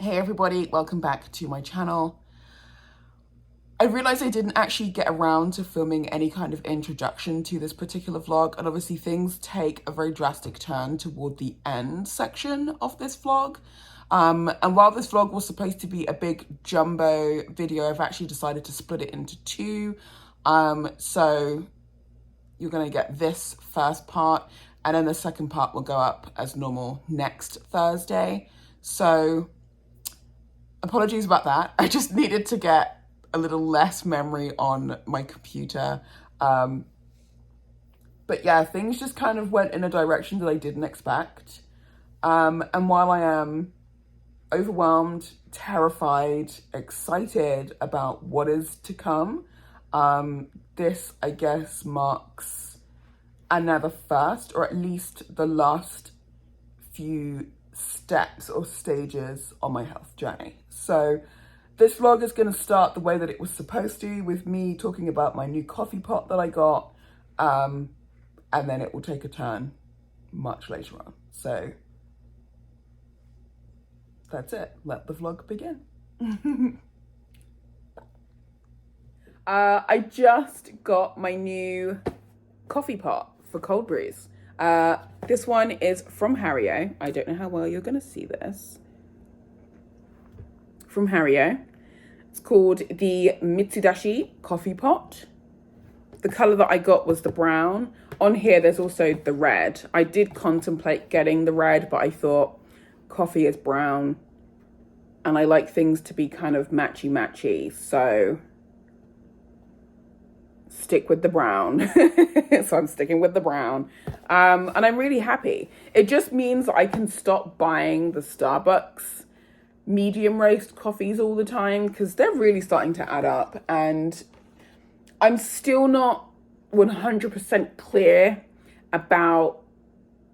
Hey everybody, welcome back to my channel. I realized I didn't actually get around to filming any kind of introduction to this particular vlog, and obviously things take a very drastic turn toward the end section of this vlog. And while this vlog was supposed to be a big jumbo video, I've actually decided to split it into two. So you're gonna get this first part, and then the second part will go up as normal next Thursday. So apologies about that. I just needed to get a little less memory on my computer. But yeah, things just kind of went in a direction that I didn't expect. And while I am overwhelmed, terrified, excited about what is to come, this, I guess, marks another first, or at least the last few steps or stages on my health journey. So this vlog is going to start the way that it was supposed to, with me talking about my new coffee pot that I got, and then it will take a turn much later on. So that's it. Let the vlog begin. I just got my new coffee pot for cold brews. This one is from Hario. I don't know how well you're going to see this. From Hario. It's called the Mitsudashi coffee pot. The color that I got was the brown. On here, there's also the red. I did contemplate getting the red, but I thought coffee is brown and I like things to be kind of matchy, so stick with the brown. So I'm sticking with the brown. And I'm really happy. It just means I can stop buying the Starbucks medium roast coffees all the time, because they're really starting to add up, and I'm still not 100% clear about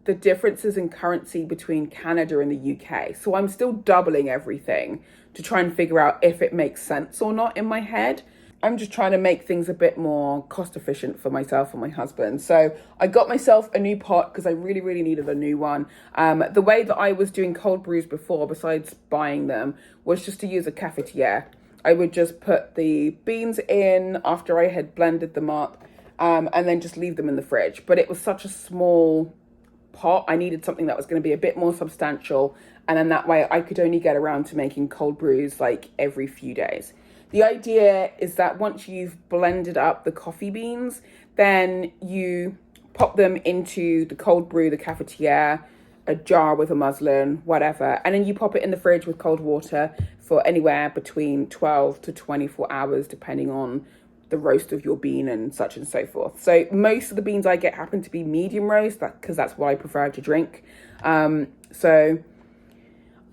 the differences in currency between Canada and the UK. So I'm still doubling everything to try and figure out if it makes sense or not in my head. I'm just trying to make things a bit more cost efficient for myself and my husband. So I got myself a new pot because I really needed a new one. The way that I was doing cold brews before, besides buying them, was just to use a cafetiere. I would just put the beans in after I had blended them up, and then just leave them in the fridge. But it was such a small pot. I needed something that was going to be a bit more substantial. And then that way I could only get around to making cold brews like every few days. The idea is that once you've blended up the coffee beans, then you pop them into the cold brew, the cafetiere, a jar with a muslin, whatever. And then you pop it in the fridge with cold water for anywhere between 12 to 24 hours, depending on the roast of your bean and such and so forth. So most of the beans I get happen to be medium roast, because that's what I prefer to drink. So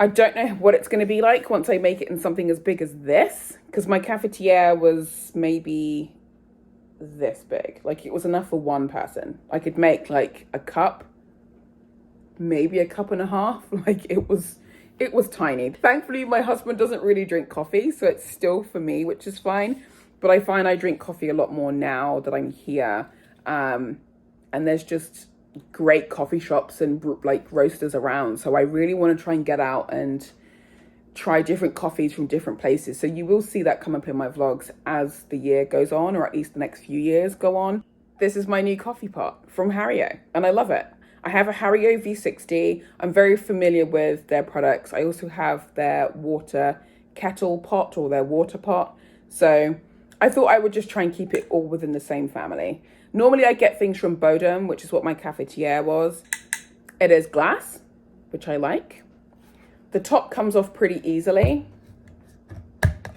I don't know what it's going to be like once I make it in something as big as this, because my cafetiere was maybe this big. Like, it was enough for one person. I could make like a cup, maybe a cup and a half. Like, it was tiny. Thankfully, my husband doesn't really drink coffee, so it's still for me, which is fine. But I find I drink coffee a lot more now that I'm here. And there's just great coffee shops and like roasters around, so I really want to try and get out and try different coffees from different places. So you will see that come up in my vlogs as the year goes on, or at least the next few years go on. This is my new coffee pot from Hario, and I love it. I have a Hario V60. I'm very familiar with their products. I also have their water kettle pot, or their water pot. So I thought I would just try and keep it all within the same family. Normally I get things from Bodum, which is what my cafetiere was. It is glass, which I like. The top comes off pretty easily.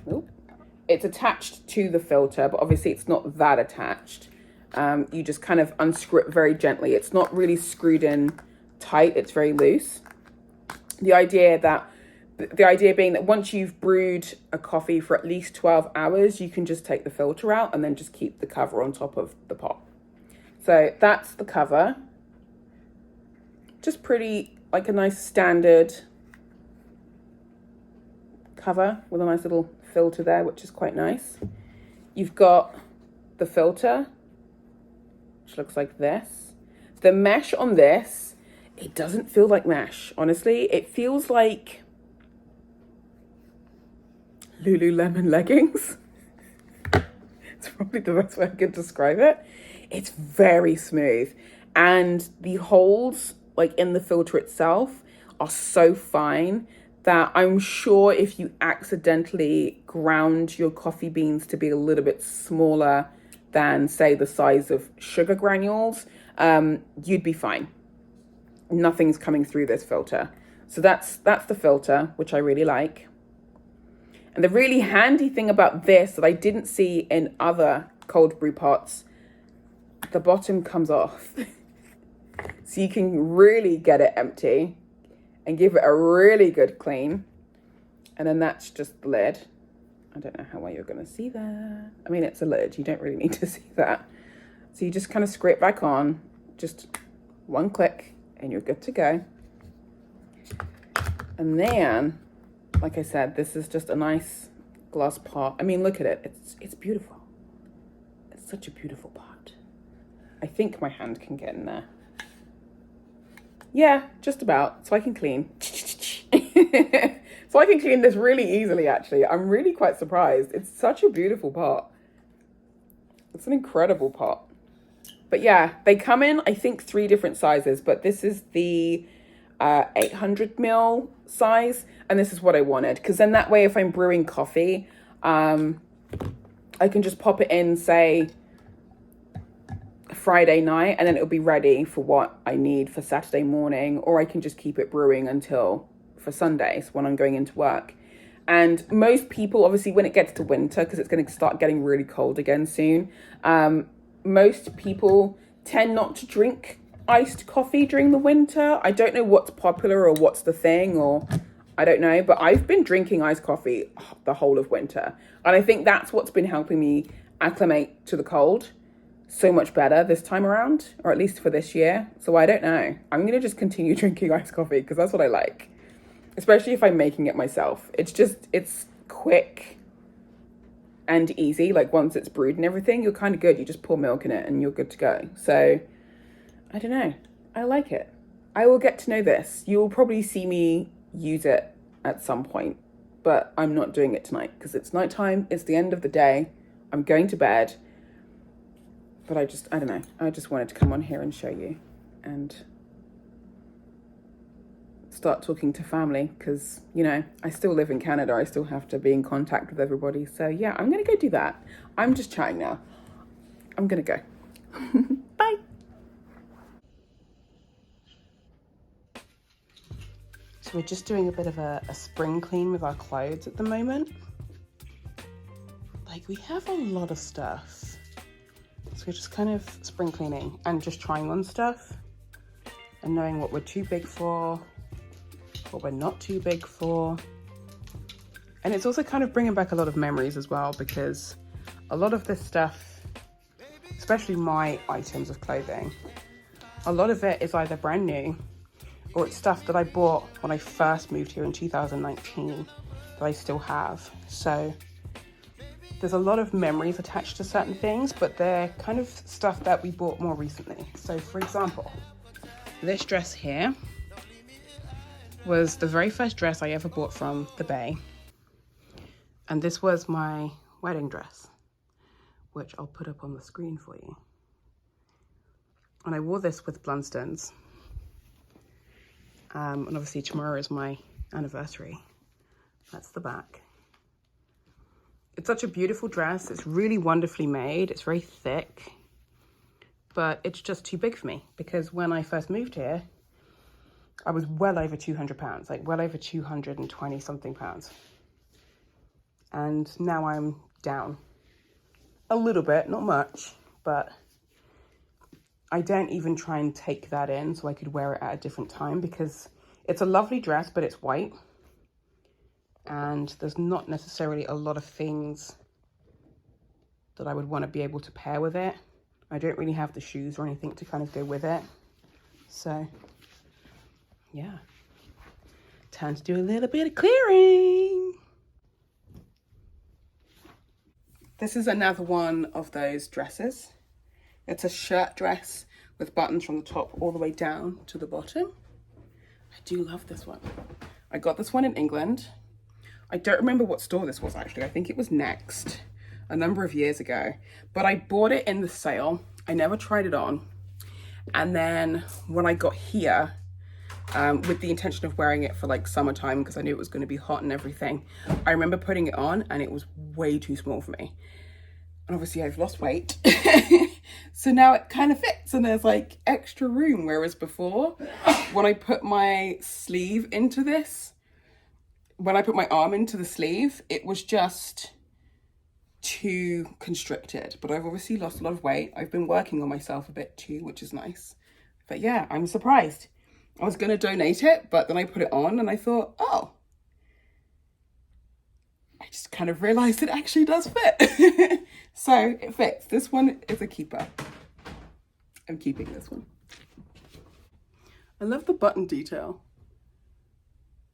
Ooh. It's attached to the filter, but obviously it's not that attached. You just kind of unscrew it very gently. It's not really screwed in tight, it's very loose. The idea being that once you've brewed a coffee for at least 12 hours, you can just take the filter out and then just keep the cover on top of the pot. So that's the cover. Just pretty, like a nice standard cover with a nice little filter there, which is quite nice. You've got the filter, which looks like this. The mesh on this, it doesn't feel like mesh, honestly. It feels like Lululemon leggings. It's probably the best way I could describe it. It's very smooth. And the holes, like in the filter itself, are so fine that I'm sure if you accidentally ground your coffee beans to be a little bit smaller than, say, the size of sugar granules, you'd be fine. Nothing's coming through this filter. So that's the filter, which I really like. And the really handy thing about this that I didn't see in other cold brew pots, the bottom comes off. So you can really get it empty and give it a really good clean. And then that's just the lid. I don't know how well you're going to see that. I mean, it's a lid. You don't really need to see that. So you just kind of screw it back on. Just one click and you're good to go. And then, like I said, this is just a nice glass pot. I mean, look at it. It's beautiful. It's such a beautiful pot. I think my hand can get in there. Yeah, just about. So I can clean. So I can clean this really easily, actually. I'm really quite surprised. It's such a beautiful pot. It's an incredible pot. But yeah, they come in, I think, 3 different sizes. But this is the 800 ml size. And this is what I wanted. Because then that way, if I'm brewing coffee, I can just pop it in, say, Friday night, and then it'll be ready for what I need for Saturday morning, or I can just keep it brewing until for Sundays when I'm going into work. And most people, obviously, when it gets to winter, because it's going to start getting really cold again soon, most people tend not to drink iced coffee during the winter. I don't know what's popular or what's the thing, or I don't know, but I've been drinking iced coffee the whole of winter, and I think that's what's been helping me acclimate to the cold so much better this time around, or at least for this year. So I don't know. I'm going to just continue drinking iced coffee because that's what I like, especially if I'm making it myself. It's quick and easy. Like once it's brewed and everything, you're kind of good. You just pour milk in it and you're good to go. So I don't know. I like it. I will get to know this. You will probably see me use it at some point, but I'm not doing it tonight because it's nighttime. It's the end of the day. I'm going to bed. But I don't know. I just wanted to come on here and show you and start talking to family because, you know, I still live in Canada. I still have to be in contact with everybody. So yeah, I'm going to go do that. I'm just chatting now. I'm going to go. Bye. So we're just doing a bit of a spring clean with our clothes at the moment. Like we have a lot of stuff. So we're just kind of spring cleaning and just trying on stuff and knowing what we're too big for, what we're not too big for. And it's also kind of bringing back a lot of memories as well, because a lot of this stuff, especially my items of clothing, a lot of it is either brand new or it's stuff that I bought when I first moved here in 2019 that I still have. So there's a lot of memories attached to certain things, but they're kind of stuff that we bought more recently. So for example, this dress here was the very first dress I ever bought from the Bay. And this was my wedding dress, which I'll put up on the screen for you. And I wore this with Blundstones. And obviously tomorrow is my anniversary. That's the back. It's such a beautiful dress. It's really wonderfully made. It's very thick, but it's just too big for me because when I first moved here, I was well over 200 pounds, like well over 220 something pounds. And now I'm down a little bit, not much, but I don't even try and take that in so I could wear it at a different time because it's a lovely dress, but it's white. And there's not necessarily a lot of things that I would want to be able to pair with it. I don't really have the shoes or anything to kind of go with it. So, yeah. Time to do a little bit of clearing. This is another one of those dresses. It's a shirt dress with buttons from the top all the way down to the bottom. I do love this one. I got this one in England. I don't remember what store this was actually. I think it was Next a number of years ago, but I bought it in the sale. I never tried it on. And then when I got here, with the intention of wearing it for like summertime, because I knew it was going to be hot and everything, I remember putting it on and it was way too small for me. And obviously I've lost weight. So now it kind of fits and there's like extra room. Whereas before, when I put my sleeve into this, when I put my arm into the sleeve, it was just too constricted. But I've obviously lost a lot of weight. I've been working on myself a bit too, which is nice. But yeah, I'm surprised. I was going to donate it, but then I put it on and I thought, oh, I just kind of realized it actually does fit. So it fits. This one is a keeper. I'm keeping this one. I love the button detail.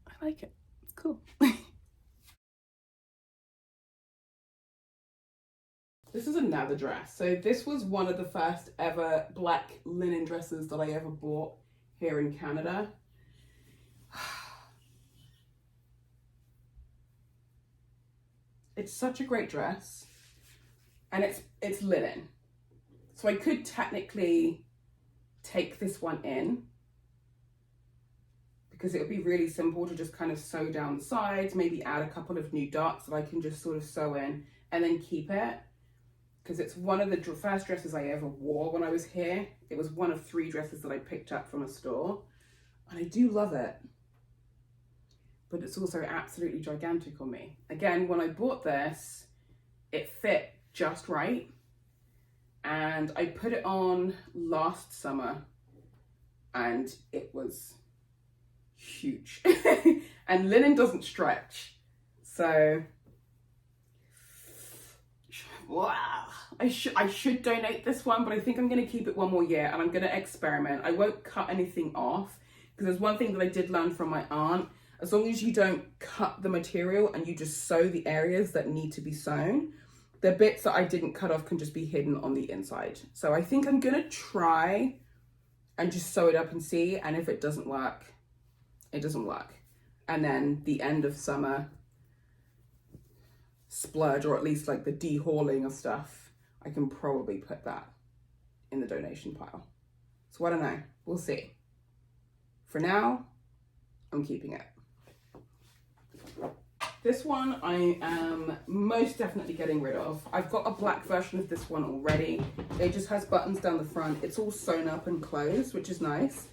I like it. It's cool. This is another dress. So this was one of the first ever black linen dresses that I ever bought here in Canada. It's such a great dress, and it's linen. So I could technically take this one in, because it would be really simple to just kind of sew down the sides, maybe add a couple of new dots that I can just sort of sew in and then keep it. Because it's one of the first dresses I ever wore when I was here. It was one of 3 dresses that I picked up from a store. And I do love it. But it's also absolutely gigantic on me. Again, when I bought this, it fit just right. And I put it on last summer and it was huge. And linen doesn't stretch. So, wow. I should donate this one, but I think I'm going to keep it one more year and I'm going to experiment. I won't cut anything off, because there's one thing that I did learn from my aunt. As long as you don't cut the material and you just sew the areas that need to be sewn, the bits that I didn't cut off can just be hidden on the inside. So I think I'm going to try and just sew it up and see. And if it doesn't work, it doesn't work. And then the end of summer splurge, or at least like the de-hauling of stuff, I can probably put that in the donation pile. So I don't know, we'll see. For now, I'm keeping it. This one I am most definitely getting rid of. I've got a black version of this one already. It just has buttons down the front. It's all sewn up and closed, which is nice.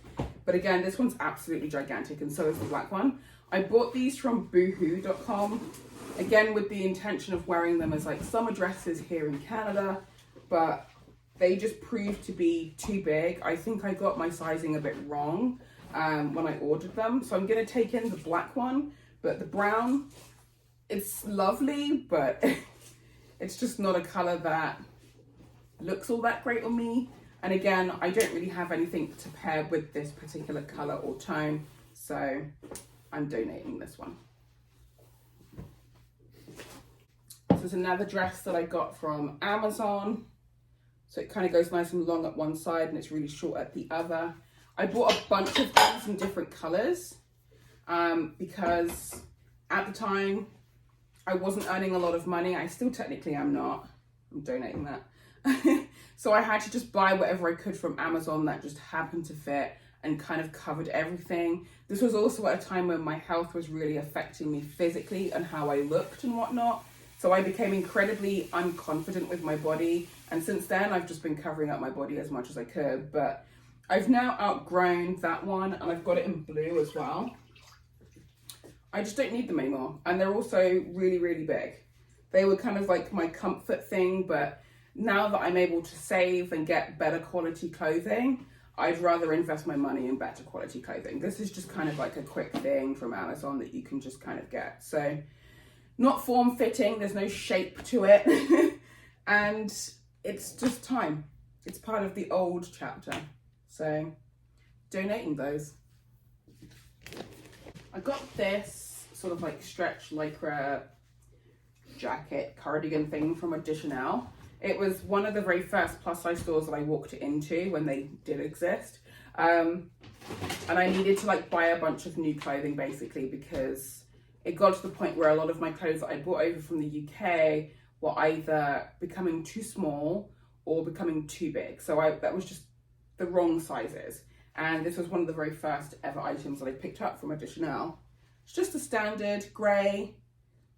But again, this one's absolutely gigantic, and so is the black one. I bought these from boohoo.com. Again, with the intention of wearing them as like summer dresses here in Canada, but they just proved to be too big. I think I got my sizing a bit wrong when I ordered them. So I'm going to take in the black one, but the brown, it's lovely, but it's just not a color that looks all that great on me. And again, I don't really have anything to pair with this particular color or tone, so I'm donating this one. This is another dress that I got from Amazon. So it kind of goes nice and long at one side and it's really short at the other. I bought a bunch of these in different colors because at the time I wasn't earning a lot of money. I still technically am not. I'm donating that. So I had to just buy whatever I could from Amazon that just happened to fit and kind of covered everything. This was also at a time when my health was really affecting me physically and how I looked and whatnot. So I became incredibly unconfident with my body. And since then, I've just been covering up my body as much as I could. But I've now outgrown that one, and I've got it in blue as well. I just don't need them anymore. And they're also really, really big. They were kind of like my comfort thing, but now that I'm able to save and get better quality clothing, I'd rather invest my money in better quality clothing. This is just kind of like a quick thing from Amazon that you can just kind of get. So not form fitting, there's no shape to it. And it's just time. It's part of the old chapter. So donating those. I got this sort of like stretch lycra jacket cardigan thing from Additional. It was one of the very first plus size stores that I walked into when they did exist. And I needed to like buy a bunch of new clothing basically because it got to the point where a lot of my clothes that I brought over from the UK were either becoming too small or becoming too big. So that was just the wrong sizes. And this was one of the very first ever items that I picked up from Chanel. It's just a standard grey,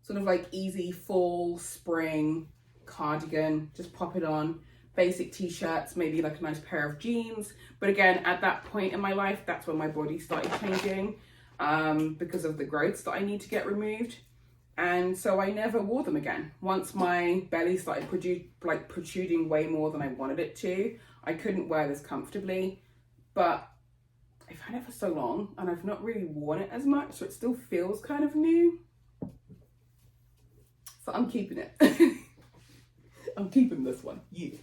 sort of like easy fall, spring cardigan. Just pop it on. Basic t-shirts, maybe like a nice pair of jeans. But again, at that point in my life, that's when my body started changing because of the growths that I need to get removed. And so I never wore them again. Once my belly started protruding way more than I wanted it to, I couldn't wear this comfortably. But I've had it for so long and I've not really worn it as much, so it still feels kind of new. So I'm keeping it. I'm keeping this one. Yeah.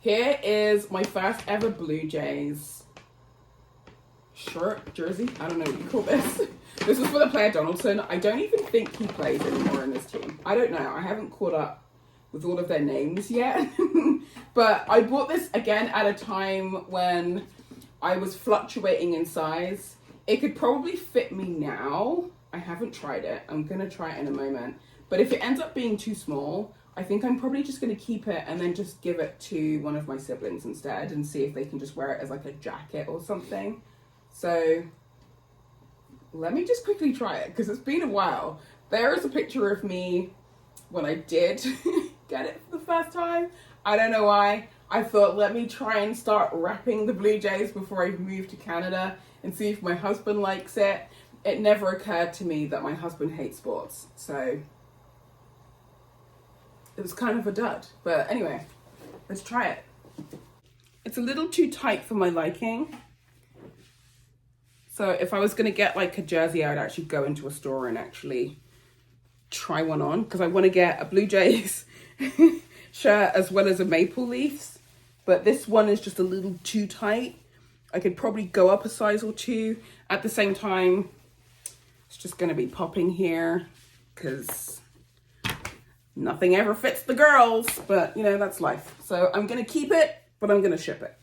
Here is my first ever Blue Jays shirt, jersey. I don't know what you call this. This was for the player Donaldson. I don't even think he plays anymore in this team. I don't know. I haven't caught up with all of their names yet. But I bought this again at a time when I was fluctuating in size. It could probably fit me now. I haven't tried it. I'm going to try it in a moment. But if it ends up being too small, I think I'm probably just going to keep it and then just give it to one of my siblings instead and see if they can just wear it as like a jacket or something. So let me just quickly try it because it's been a while. There is a picture of me when I did get it for the first time. I don't know why. I thought, let me try and start wrapping the Blue Jays before I move to Canada and see if my husband likes it. It never occurred to me that my husband hates sports. So it was kind of a dud. But anyway, let's try it. It's a little too tight for my liking. So if I was going to get like a jersey, I would actually go into a store and actually try one on. Because I want to get a Blue Jays shirt as well as a Maple Leafs. But this one is just a little too tight. I could probably go up a size or two. At the same time, it's just going to be popping here. Because nothing ever fits the girls. But, you know, that's life. So I'm going to keep it, but I'm going to ship it.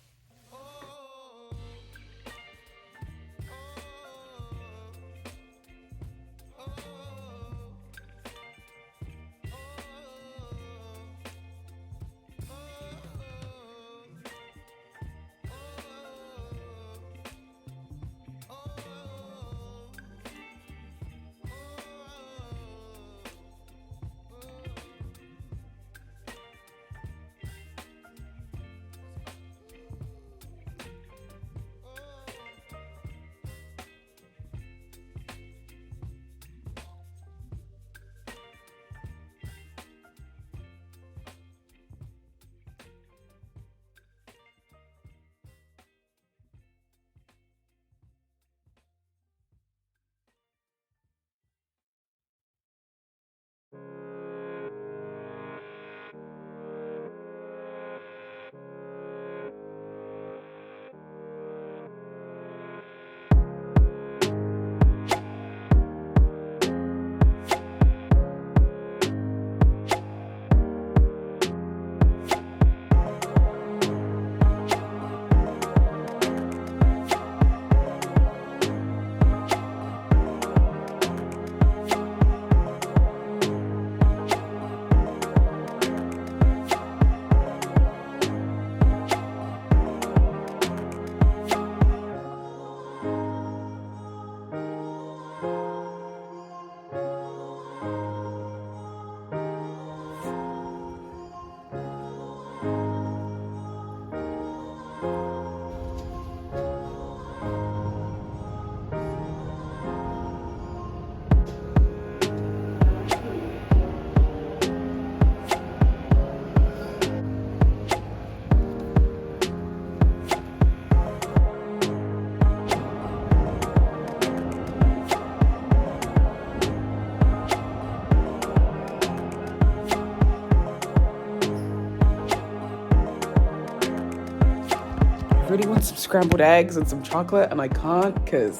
Really want some scrambled eggs and some chocolate, and I can't because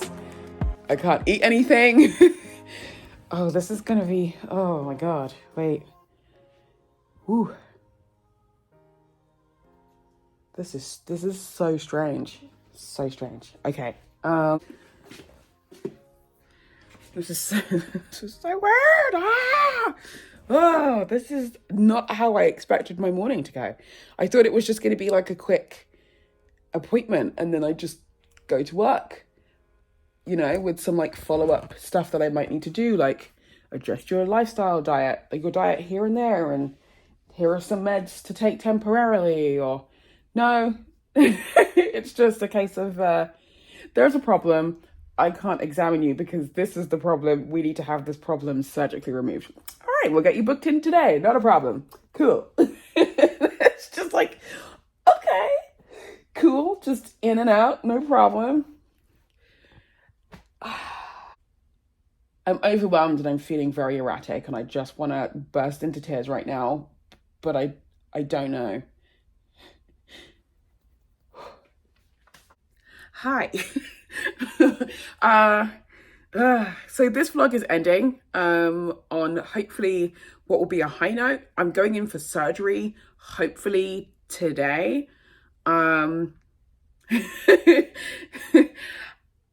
I can't eat anything. Oh, this is gonna be, oh my God, wait. Ooh. This is so strange. So strange. Okay. This is so, this is so weird. Ah! Oh, this is not how I expected my morning to go. I thought it was just going to be like a quick appointment and then I just go to work, you know, with some like follow up stuff that I might need to do, like adjust your lifestyle diet, like your diet here and there, and here are some meds to take temporarily, or no, it's just a case of there's a problem. I can't examine you because this is the problem. We need to have this problem surgically removed. All right, we'll get you booked in today. Not a problem. Cool. It's just like, okay, cool. Just in and out, no problem. I'm overwhelmed and I'm feeling very erratic and I just want to burst into tears right now, but I don't know. Hi. uh, so this vlog is ending on hopefully what will be a high note. I'm going in for surgery, hopefully today. Um,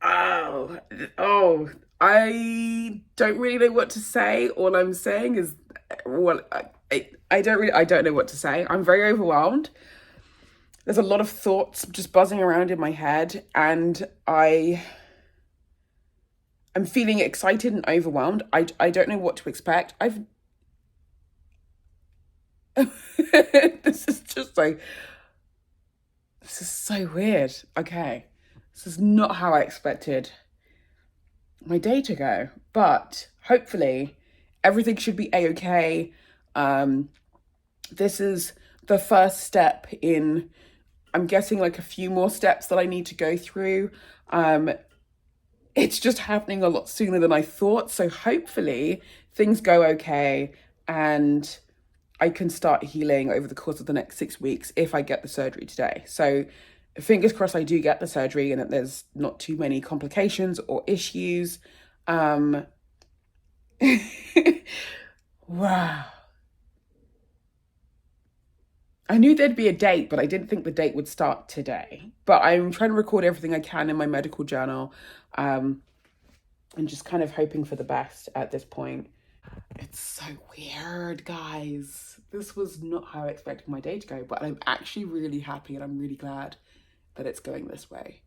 oh, I don't really know what to say. All I'm saying is, well, I don't know what to say. I'm very overwhelmed. There's a lot of thoughts just buzzing around in my head, and I'm feeling excited and overwhelmed. I don't know what to expect. This is just like, this is so weird. Okay. This is not how I expected my day to go, but hopefully everything should be a-okay. This is the first step in, I'm guessing, like a few more steps that I need to go through. It's just happening a lot sooner than I thought. So hopefully things go okay and I can start healing over the course of the next 6 weeks if I get the surgery today. So fingers crossed I do get the surgery and that there's not too many complications or issues. Wow. I knew there'd be a date, but I didn't think the date would start today. But I'm trying to record everything I can in my medical journal, and just kind of hoping for the best at this point. It's so weird, guys. This was not how I expected my day to go, but I'm actually really happy and I'm really glad that it's going this way.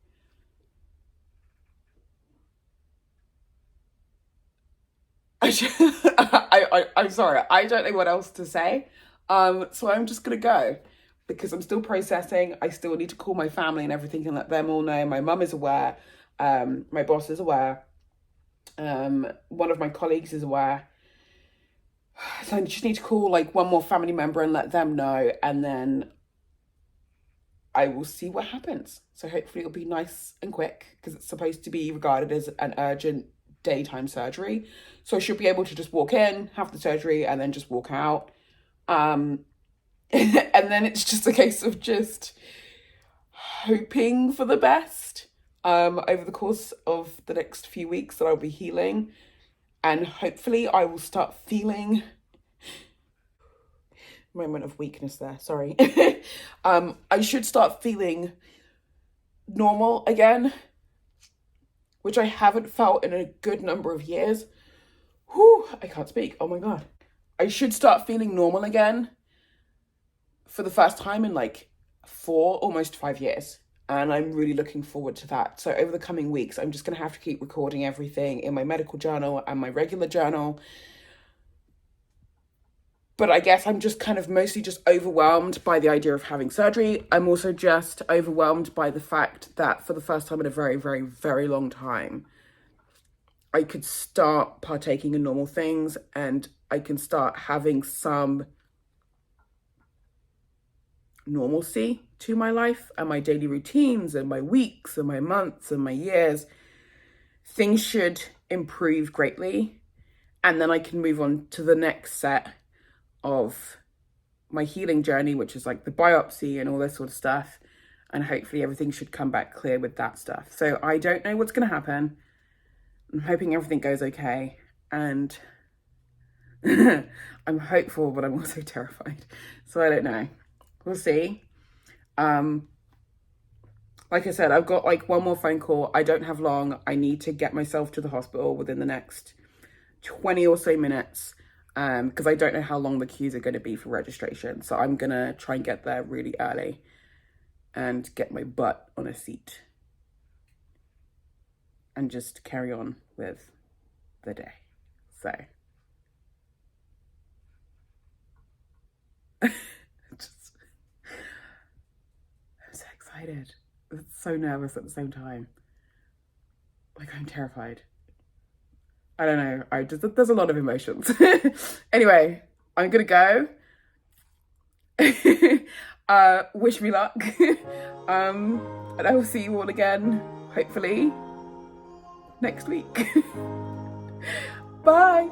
I'm sorry. I don't know what else to say. So I'm just gonna go because I'm still processing. I still need to call my family and everything and let them all know. My mum is aware. My boss is aware. One of my colleagues is aware. So I just need to call like one more family member and let them know, and then I will see what happens. So hopefully it'll be nice and quick because it's supposed to be regarded as an urgent daytime surgery. So I should be able to just walk in, have the surgery, and then just walk out. And then it's just a case of just hoping for the best over the course of the next few weeks that I'll be healing. And hopefully I will start feeling, moment of weakness there, sorry. I should start feeling normal again, which I haven't felt in a good number of years. Whew, I can't speak. Oh my God. I should start feeling normal again for the first time in like 4, almost 5 years. And I'm really looking forward to that. So over the coming weeks, I'm just going to have to keep recording everything in my medical journal and my regular journal. But I guess I'm just kind of mostly just overwhelmed by the idea of having surgery. I'm also just overwhelmed by the fact that for the first time in a very, very, very long time, I could start partaking in normal things and I can start having some normalcy to my life and my daily routines and my weeks and my months and my years. Things should improve greatly. And then I can move on to the next set of my healing journey, which is like the biopsy and all this sort of stuff. And hopefully everything should come back clear with that stuff. So I don't know what's going to happen. I'm hoping everything goes okay. And I'm hopeful, but I'm also terrified. So I don't know. We'll see. Like like I said, I've got like one more phone call. I don't have long. I need to get myself to the hospital within the next 20 or so minutes, because I don't know how long the queues are going to be for registration. So I'm going to try and get there really early and get my butt on a seat and just carry on with the day. So just, I'm so excited. I'm so nervous at the same time. Like, I'm terrified. I don't know. There's a lot of emotions. Anyway, I'm gonna go. Wish me luck. And I will see you all again, hopefully, next week. Bye.